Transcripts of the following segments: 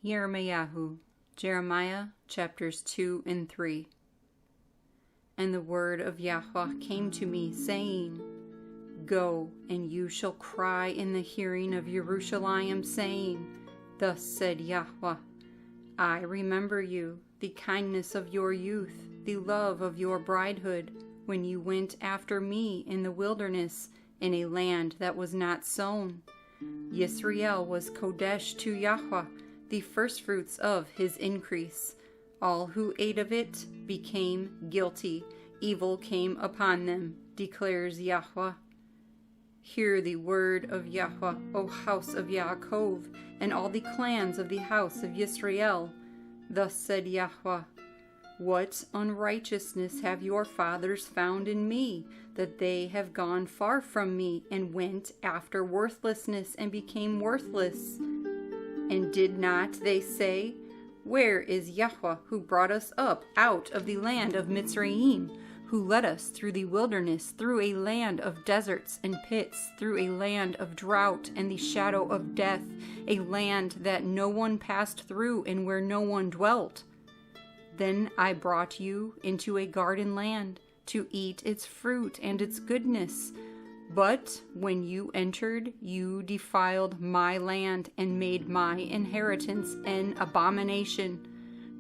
Yirmeyahu, Jeremiah chapters 2 and 3. And the word of Yahuah came to me, saying, Go, and you shall cry in the hearing of Jerusalem, saying, Thus said Yahuah, I remember you, the kindness of your youth, the love of your bridehood, when you went after me in the wilderness, in a land that was not sown. Yisrael was Kodesh to Yahuah, the firstfruits of his increase. All who ate of it became guilty. Evil came upon them, declares Yahuah. Hear the word of Yahuah, O house of Yaakov, and all the clans of the house of Yisrael. Thus said Yahuah, What unrighteousness have your fathers found in me, that they have gone far from me, and went after worthlessness, and became worthless? And did not they say, Where is Yahuah, who brought us up out of the land of Mitzrayim, who led us through the wilderness, through a land of deserts and pits, through a land of drought and the shadow of death, a land that no one passed through and where no one dwelt? Then I brought you into a garden land, to eat its fruit and its goodness. But when you entered, you defiled my land and made my inheritance an abomination.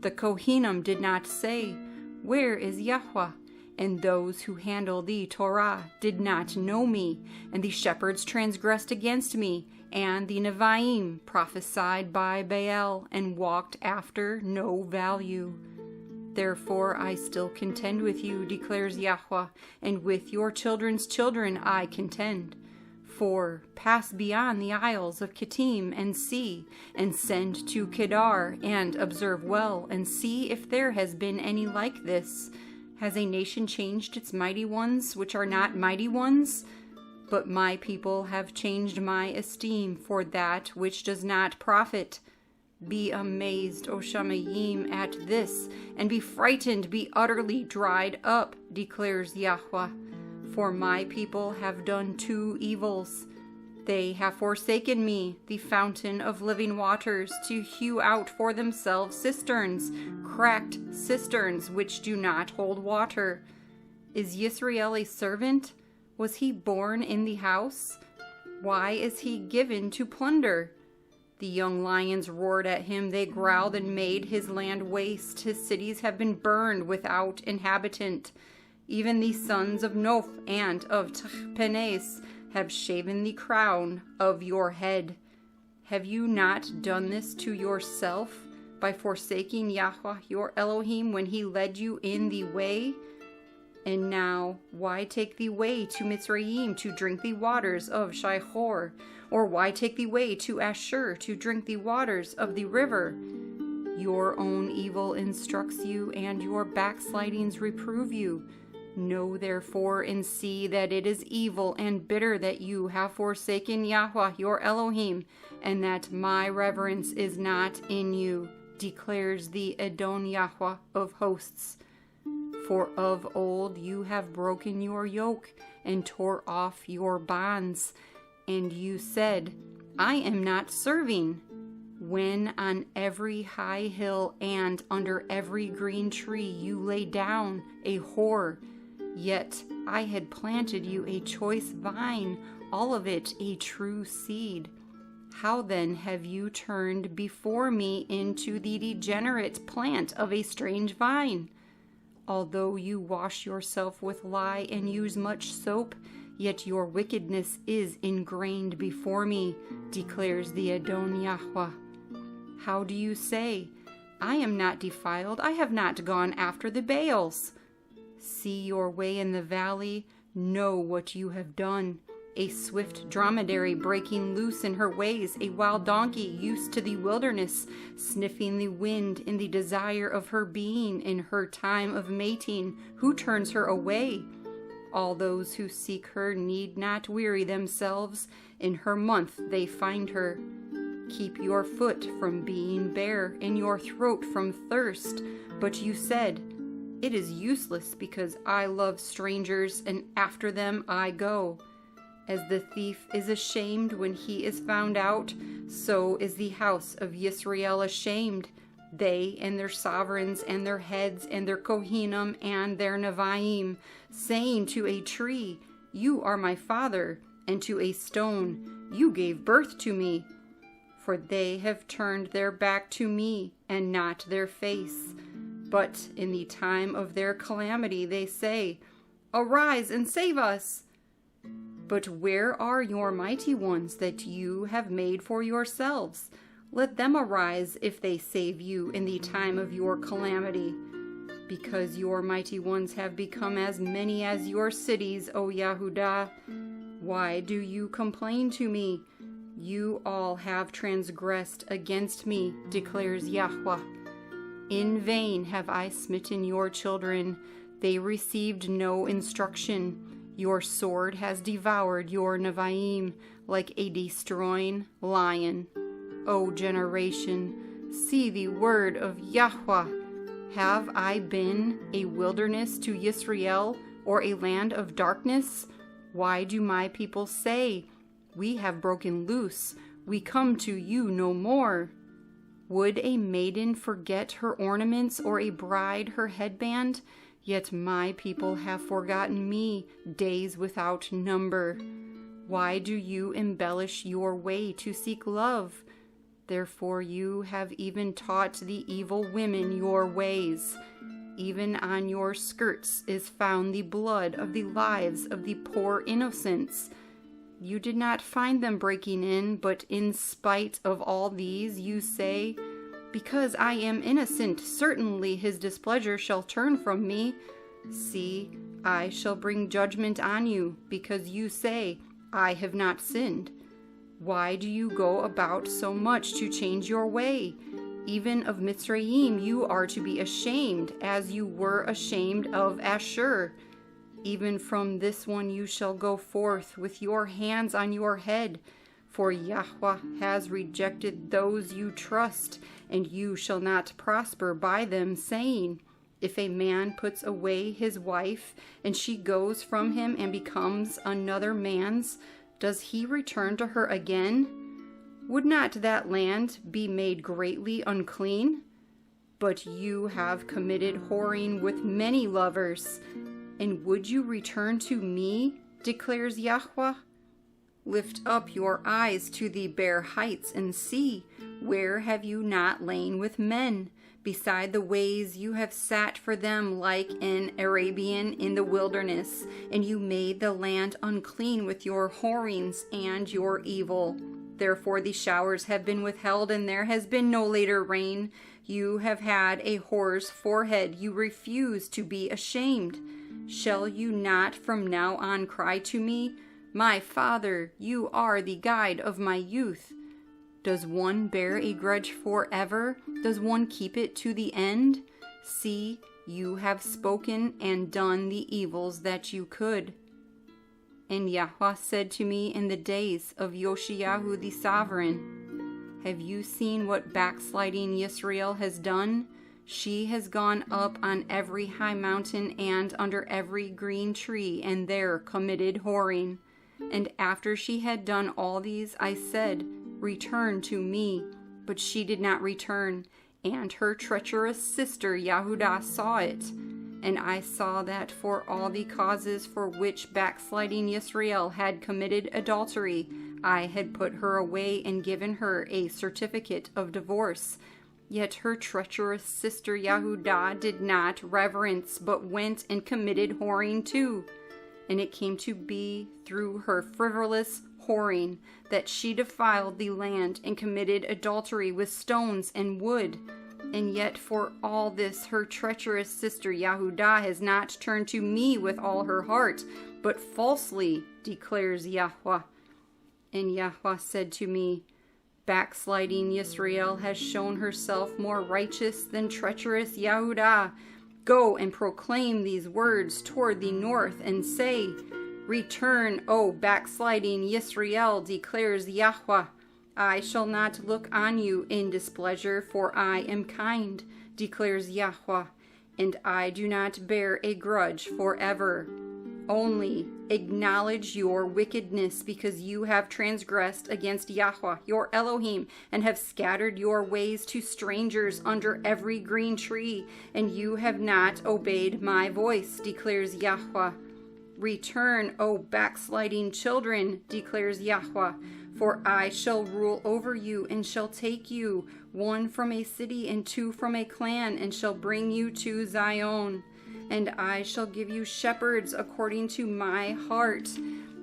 The Kohanim did not say, Where is Yahuah? And those who handle the Torah did not know me, and the shepherds transgressed against me, and the Nevi'im prophesied by Baal, and walked after no value. Therefore I still contend with you, declares Yahuah, and with your children's children I contend. For pass beyond the isles of Kittim and see, and send to Kedar, and observe well, and see if there has been any like this. Has a nation changed its mighty ones, which are not mighty ones? But my people have changed my esteem for that which does not profit. Be amazed, O Shamayim, at this, and be frightened, be utterly dried up, declares Yahuah. For my people have done two evils. They have forsaken me, the fountain of living waters, to hew out for themselves cisterns, cracked cisterns which do not hold water. Is Yisrael a servant? Was he born in the house? Why is he given to plunder? The young lions roared at him, they growled and made his land waste. His cities have been burned without inhabitant. Even the sons of Noph and of Tahpenes have shaven the crown of your head. Have you not done this to yourself by forsaking Yahuah your Elohim when he led you in the way? And now, why take the way to Mitzrayim to drink the waters of Shihor? Or why take the way to Ashur to drink the waters of the river? Your own evil instructs you, and your backslidings reprove you. Know therefore and see that it is evil and bitter that you have forsaken Yahuah your Elohim, and that my reverence is not in you, declares the Adon Yahuah of hosts. For of old you have broken your yoke, and tore off your bonds. And you said, I am not serving. When on every high hill and under every green tree you lay down a whore, yet I had planted you a choice vine, all of it a true seed. How then have you turned before me into the degenerate plant of a strange vine? Although you wash yourself with lye and use much soap, yet your wickedness is ingrained before me, declares the Adon Yahuah. How do you say, I am not defiled, I have not gone after the Baals? See your way in the valley, know what you have done. A swift dromedary breaking loose in her ways, a wild donkey used to the wilderness, sniffing the wind in the desire of her being in her time of mating. Who turns her away? All those who seek her need not weary themselves. In her month they find her. Keep your foot from being bare, and your throat from thirst. But you said, It is useless, because I love strangers, and after them I go. As the thief is ashamed when he is found out, so is the house of Yisrael ashamed, they and their sovereigns and their heads and their Kohanim and their Neviim, saying to a tree, You are my father, and to a stone, You gave birth to me. For they have turned their back to me, and not their face. But in the time of their calamity they say, Arise and save us. But where are your mighty ones that you have made for yourselves? Let them arise if they save you in the time of your calamity. Because your mighty ones have become as many as your cities, O Yehudah. Why do you complain to me? You all have transgressed against me, declares Yahuah. In vain have I smitten your children. They received no instruction. Your sword has devoured your Neviim like a destroying lion. O generation, see the word of Yahuah. Have I been a wilderness to Yisrael, or a land of darkness? Why do my people say, We have broken loose, we come to you no more? Would a maiden forget her ornaments, or a bride her headband? Yet my people have forgotten me days without number. Why do you embellish your way to seek love? Therefore you have even taught the evil women your ways. Even on your skirts is found the blood of the lives of the poor innocents. You did not find them breaking in, but in spite of all these you say, Because I am innocent, certainly his displeasure shall turn from me. See, I shall bring judgment on you, because you say, I have not sinned. Why do you go about so much to change your way? Even of Mitzrayim you are to be ashamed, as you were ashamed of Ashur. Even from this one you shall go forth with your hands on your head, for Yahuah has rejected those you trust, and you shall not prosper by them, saying, If a man puts away his wife, and she goes from him and becomes another man's, does he return to her again? Would not that land be made greatly unclean? But you have committed whoring with many lovers. And would you return to me, declares Yahuah? Lift up your eyes to the bare heights and see, where have you not lain with men? Beside the ways you have sat for them like an Arabian in the wilderness, and you made the land unclean with your whorings and your evil. Therefore the showers have been withheld, and there has been no later rain. You have had a whore's forehead, you refuse to be ashamed. Shall you not from now on cry to me, My Father, you are the guide of my youth? Does one bear a grudge forever? Does one keep it to the end? See, you have spoken and done the evils that you could. And Yahuah said to me in the days of Yoshiyahu the sovereign, Have you seen what backsliding Yisrael has done? She has gone up on every high mountain and under every green tree, and there committed whoring. And after she had done all these, I said, Return to me. But she did not return, and her treacherous sister Yehudah saw it. And I saw that for all the causes for which backsliding Yisrael had committed adultery, I had put her away and given her a certificate of divorce. Yet her treacherous sister Yehudah did not reverence, but went and committed whoring too. And it came to be through her frivolous whoring that she defiled the land and committed adultery with stones and wood. And yet for all this her treacherous sister Yehudah has not turned to me with all her heart, but falsely, declares Yahuah. And Yahuah said to me, Backsliding Yisrael has shown herself more righteous than treacherous Yehudah. Go and proclaim these words toward the north and say, Return, O backsliding Yisrael, declares Yahuah. I shall not look on you in displeasure, for I am kind, declares Yahuah, and I do not bear a grudge forever. Only Acknowledge your wickedness, because you have transgressed against Yahuah, your Elohim, and have scattered your ways to strangers under every green tree, and you have not obeyed my voice, declares Yahuah. Return, O backsliding children, declares Yahuah, for I shall rule over you, and shall take you, one from a city and two from a clan, and shall bring you to Zion. And I shall give you shepherds according to my heart,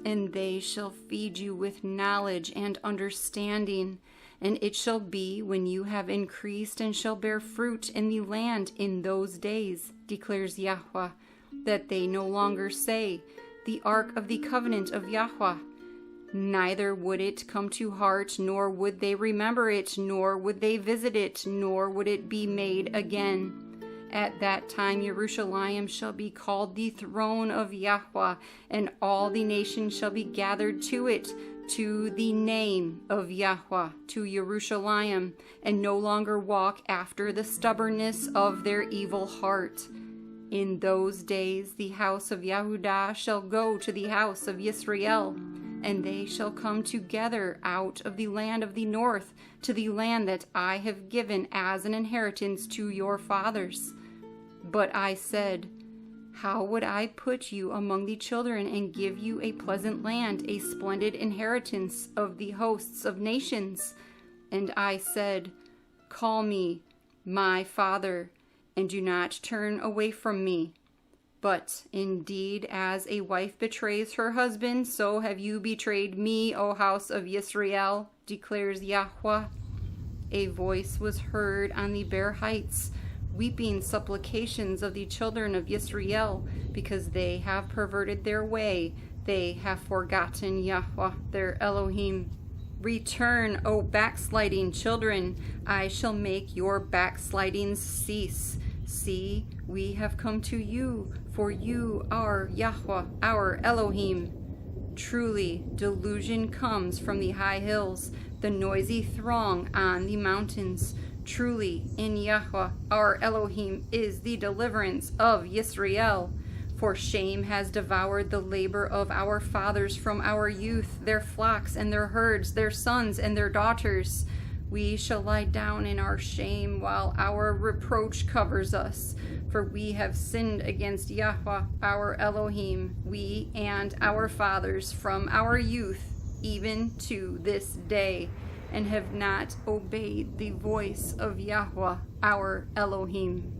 and they shall feed you with knowledge and understanding. And it shall be, when you have increased and shall bear fruit in the land in those days, declares Yahuah, that they no longer say, the ark of the covenant of Yahuah. Neither would it come to heart, nor would they remember it, nor would they visit it, nor would it be made again. At that time Jerusalem shall be called the throne of Yahuah, and all the nations shall be gathered to it, to the name of Yahuah, to Jerusalem, and no longer walk after the stubbornness of their evil heart. In those days the house of Yehudah shall go to the house of Yisrael, and they shall come together out of the land of the north to the land that I have given as an inheritance to your fathers. But I said, how would I put you among the children and give you a pleasant land, a splendid inheritance of the hosts of nations? And I said, call me my father, and do not turn away from me. But indeed, as a wife betrays her husband, so have you betrayed me, O house of Yisrael, declares Yahuah. A voice was heard on the bare heights, weeping supplications of the children of Yisrael, because they have perverted their way, they have forgotten Yahuah, their Elohim. Return, O backsliding children, I shall make your backslidings cease. See, we have come to you, for you are Yahuah, our Elohim. Truly, delusion comes from the high hills, the noisy throng on the mountains. Truly, in Yahuah, our Elohim, is the deliverance of Yisrael. For shame has devoured the labor of our fathers from our youth, their flocks and their herds, their sons and their daughters. We shall lie down in our shame while our reproach covers us. For we have sinned against Yahuah, our Elohim, we and our fathers from our youth, even to this day, and have not obeyed the voice of Yahuah, our Elohim.